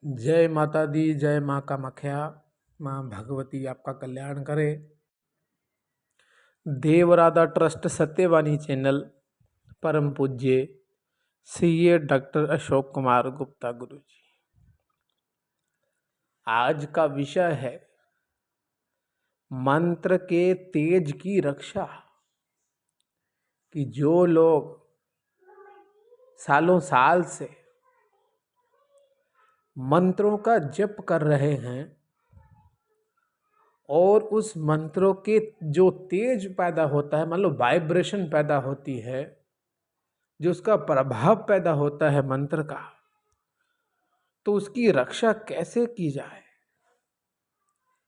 जय माता दी, जय माँ कामाख्या। माँ भगवती आपका कल्याण करे। देवराधा ट्रस्ट सत्यवाणी चैनल परम पूज्य सीए डॉक्टर अशोक कुमार गुप्ता गुरु जी। आज का विषय है मंत्र के तेज की रक्षा। कि जो लोग सालों साल से मंत्रों का जप कर रहे हैं और उस मंत्रों के जो तेज पैदा होता है, मान लो वाइब्रेशन पैदा होती है, जो उसका प्रभाव पैदा होता है मंत्र का, तो उसकी रक्षा कैसे की जाए,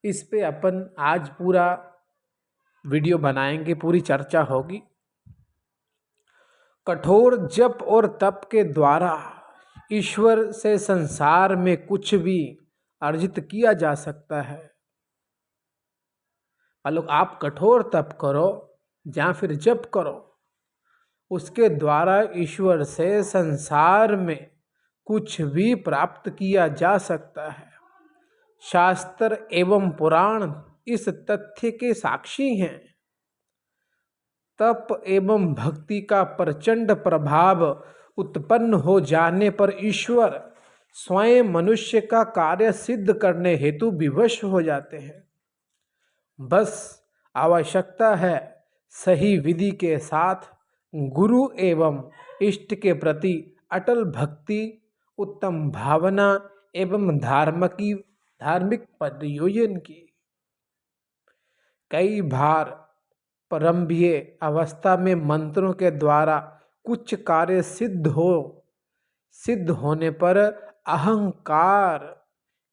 इस पे अपन आज पूरा वीडियो बनाएंगे, पूरी चर्चा होगी। कठोर जप और तप के द्वारा ईश्वर से संसार में कुछ भी अर्जित किया जा सकता है। मतलब आप कठोर तप करो या फिर जप करो, उसके द्वारा ईश्वर से संसार में कुछ भी प्राप्त किया जा सकता है। शास्त्र एवं पुराण इस तथ्य के साक्षी हैं। तप एवं भक्ति का प्रचंड प्रभाव उत्पन्न हो जाने पर ईश्वर स्वयं मनुष्य का कार्य सिद्ध करने हेतु विवश हो जाते हैं। बस आवश्यकता है सही विधि के साथ गुरु एवं इष्ट के प्रति अटल भक्ति, उत्तम भावना एवं धार्मिक प्रयोजन की। कई बार प्रारंभिक अवस्था में मंत्रों के द्वारा कुछ कार्य सिद्ध होने पर अहंकार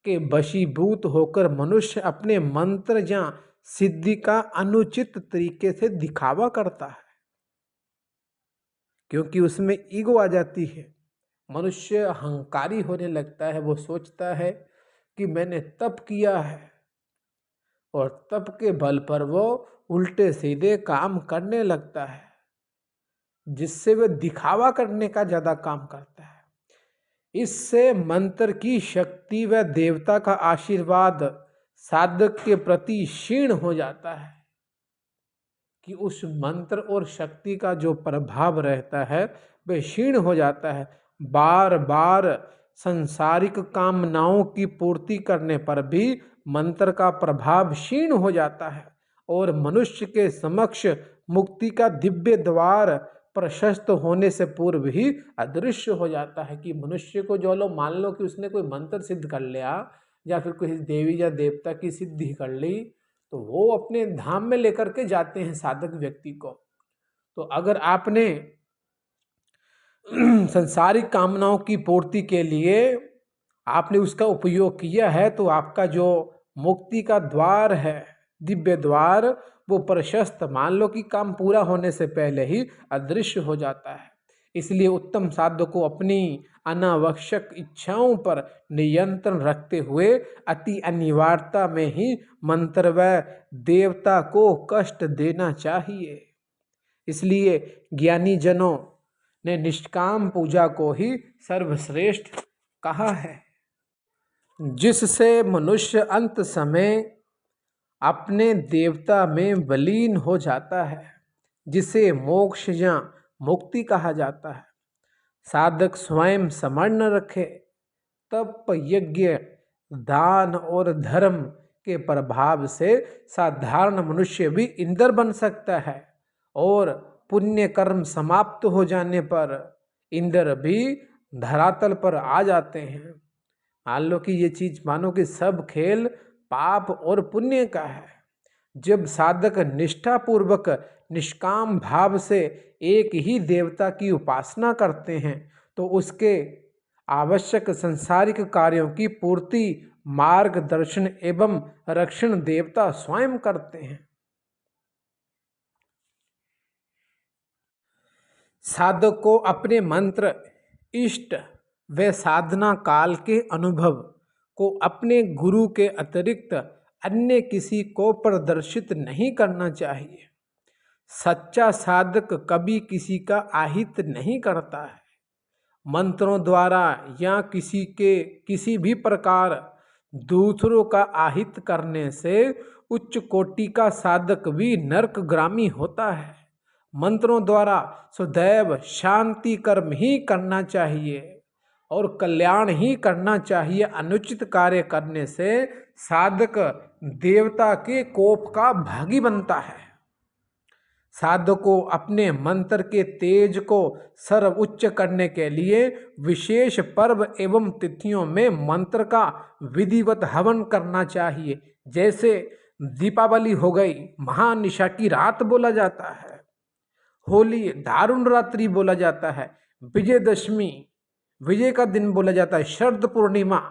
के वशीभूत होकर मनुष्य अपने मंत्र या सिद्धि का अनुचित तरीके से दिखावा करता है, क्योंकि उसमें ईगो आ जाती है। मनुष्य अहंकारी होने लगता है। वो सोचता है कि मैंने तप किया है और तप के बल पर वो उल्टे सीधे काम करने लगता है, जिससे वह दिखावा करने का ज्यादा काम करता है। इससे मंत्र की शक्ति व देवता का आशीर्वाद साधक के प्रति क्षीण हो जाता है। कि उस मंत्र और शक्ति का जो प्रभाव रहता है वह क्षीण हो जाता है। बार बार सांसारिक कामनाओं की पूर्ति करने पर भी मंत्र का प्रभाव क्षीण हो जाता है और मनुष्य के समक्ष मुक्ति का दिव्य द्वार प्रशस्त होने से पूर्व ही अदृश्य हो जाता है। कि मनुष्य को जो लो मान लो कि उसने कोई मंत्र सिद्ध कर लिया या फिर कोई देवी या देवता की सिद्धि कर ली, तो वो अपने धाम में लेकर के जाते हैं साधक व्यक्ति को। तो अगर आपने संसारिक कामनाओं की पूर्ति के लिए आपने उसका उपयोग किया है, तो आपका जो मुक्ति का द्वार है, दिव्य द्वार, वो प्रशस्त, मान लो कि काम पूरा होने से पहले ही अदृश्य हो जाता है। इसलिए उत्तम साधक को अपनी अनावश्यक इच्छाओं पर नियंत्रण रखते हुए अति अनिवार्यता में ही मंत्र व देवता को कष्ट देना चाहिए। इसलिए ज्ञानी जनों ने निष्काम पूजा को ही सर्वश्रेष्ठ कहा है, जिससे मनुष्य अंत समय अपने देवता में विलीन हो जाता है, जिसे मोक्ष या मुक्ति कहा जाता है। साधक स्वयं समर्ण रखे, तप, यज्ञ, दान और धर्म के प्रभाव से साधारण मनुष्य भी इंद्र बन सकता है और पुण्य कर्म समाप्त हो जाने पर इंद्र भी धरातल पर आ जाते हैं। मान लो कि ये चीज मानो कि सब खेल पाप और पुण्य का है। जब साधक निष्ठा पूर्वक निष्काम भाव से एक ही देवता की उपासना करते हैं, तो उसके आवश्यक संसारिक कार्यों की पूर्ति, मार्गदर्शन एवं रक्षण देवता स्वयं करते हैं। साधक को अपने मंत्र, इष्ट व साधना काल के अनुभव को अपने गुरु के अतिरिक्त अन्य किसी को प्रदर्शित नहीं करना चाहिए। सच्चा साधक कभी किसी का आहित नहीं करता है मंत्रों द्वारा या किसी भी प्रकार दूसरों का आहित करने से उच्च कोटि का साधक भी नरकगामी होता है। मंत्रों द्वारा सदैव शांति कर्म ही करना चाहिए और कल्याण ही करना चाहिए। अनुचित कार्य करने से साधक देवता के कोप का भागी बनता है। साधक को अपने मंत्र के तेज को सर्वोच्च करने के लिए विशेष पर्व एवं तिथियों में मंत्र का विधिवत हवन करना चाहिए। जैसे दीपावली हो गई, महानिशा की रात बोला जाता है, होली दारुण रात्रि बोला जाता है, विजयदशमी विजय का दिन बोला जाता है, शरद पूर्णिमा,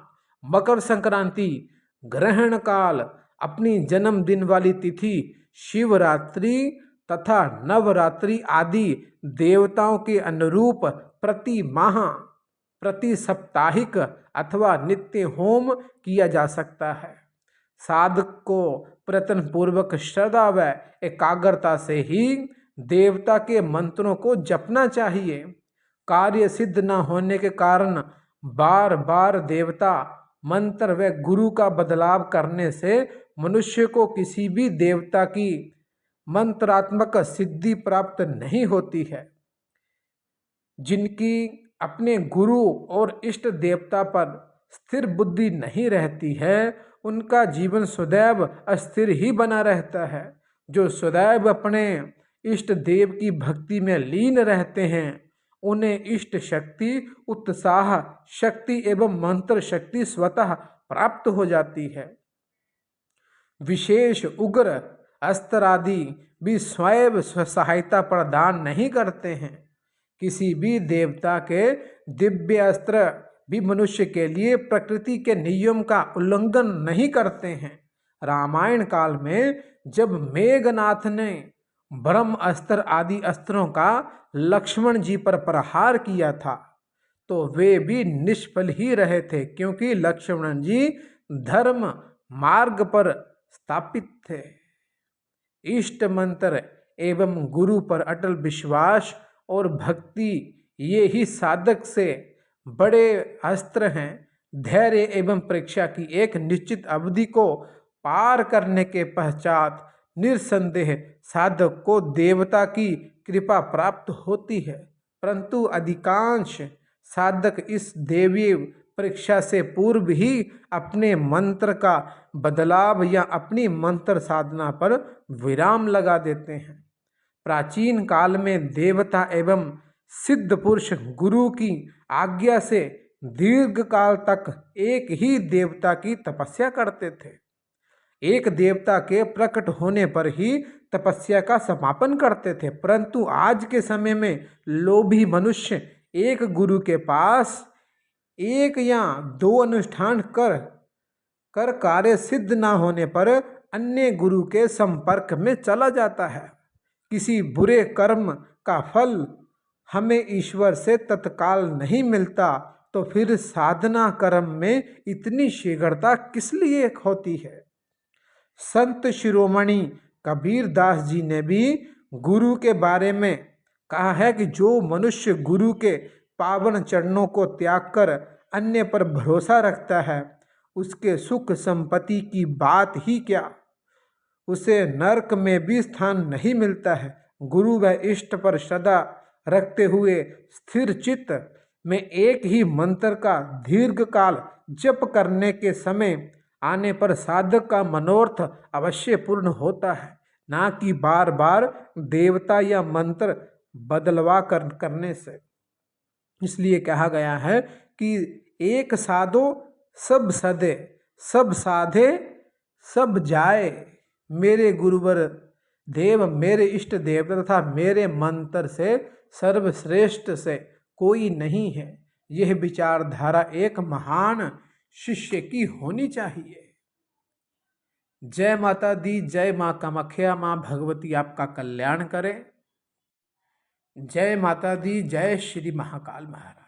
मकर संक्रांति, ग्रहण काल, अपनी जन्मदिन वाली तिथि, शिवरात्रि तथा नवरात्रि आदि देवताओं के अनुरूप प्रति माह, प्रति साप्ताहिक अथवा नित्य होम किया जा सकता है। साधक को प्रयत्न पूर्वक श्रद्धा व एकाग्रता से ही देवता के मंत्रों को जपना चाहिए। कार्य सिद्ध न होने के कारण बार बार देवता मंत्र व गुरु का बदलाव करने से मनुष्य को किसी भी देवता की मंत्रात्मक सिद्धि प्राप्त नहीं होती है। जिनकी अपने गुरु और इष्ट देवता पर स्थिर बुद्धि नहीं रहती है, उनका जीवन सदैव अस्थिर ही बना रहता है। जो सदैव अपने इष्ट देव की भक्ति में लीन रहते हैं, उन्हें इष्ट शक्ति, उत्साह शक्ति एवं मंत्र शक्ति स्वतः प्राप्त हो जाती है। विशेष उग्र अस्त्र आदि भी स्वयं सहायता प्रदान नहीं करते हैं। किसी भी देवता के दिव्य अस्त्र भी मनुष्य के लिए प्रकृति के नियम का उल्लंघन नहीं करते हैं। रामायण काल में जब मेघनाथ ने ब्रह्म अस्त्र आदि अस्त्रों का लक्ष्मण जी पर प्रहार किया था, तो वे भी निष्फल ही रहे थे, क्योंकि लक्ष्मण जी धर्म मार्ग पर स्थापित थे। इष्ट मंत्र एवं गुरु पर अटल विश्वास और भक्ति ये ही साधक से बड़े अस्त्र हैं। धैर्य एवं परीक्षा की एक निश्चित अवधि को पार करने के पश्चात निस्संदेह साधक को देवता की कृपा प्राप्त होती है, परंतु अधिकांश साधक इस दैवीय परीक्षा से पूर्व ही अपने मंत्र का बदलाव या अपनी मंत्र साधना पर विराम लगा देते हैं। प्राचीन काल में देवता एवं सिद्ध पुरुष गुरु की आज्ञा से दीर्घ काल तक एक ही देवता की तपस्या करते थे। एक देवता के प्रकट होने पर ही तपस्या का समापन करते थे, परंतु आज के समय में लोभी मनुष्य एक गुरु के पास एक या दो अनुष्ठान कर कार्य सिद्ध न होने पर अन्य गुरु के संपर्क में चला जाता है। किसी बुरे कर्म का फल हमें ईश्वर से तत्काल नहीं मिलता, तो फिर साधना कर्म में इतनी शीघ्रता किस लिए होती है। संत शिरोमणि कबीर दास जी ने भी गुरु के बारे में कहा है कि जो मनुष्य गुरु के पावन चरणों को त्याग कर अन्य पर भरोसा रखता है, उसके सुख संपत्ति की बात ही क्या, उसे नरक में भी स्थान नहीं मिलता है। गुरु व इष्ट पर श्रद्धा रखते हुए स्थिर चित्त में एक ही मंत्र का दीर्घ काल जप करने के समय आने पर साधक का मनोरथ अवश्य पूर्ण होता है, ना कि बार बार देवता या मंत्र बदलवा करने से। इसलिए कहा गया है कि एक साधो सब सदे, सब साधे सब जाए, मेरे गुरुवर देव, मेरे इष्ट देव तथा मेरे मंत्र से सर्वश्रेष्ठ से कोई नहीं है। यह विचारधारा एक महान शिष्य की होनी चाहिए। जय माता दी, जय माँ कामाख्या, माँ भगवती आपका कल्याण करें। जय माता दी, जय श्री महाकाल महाराज।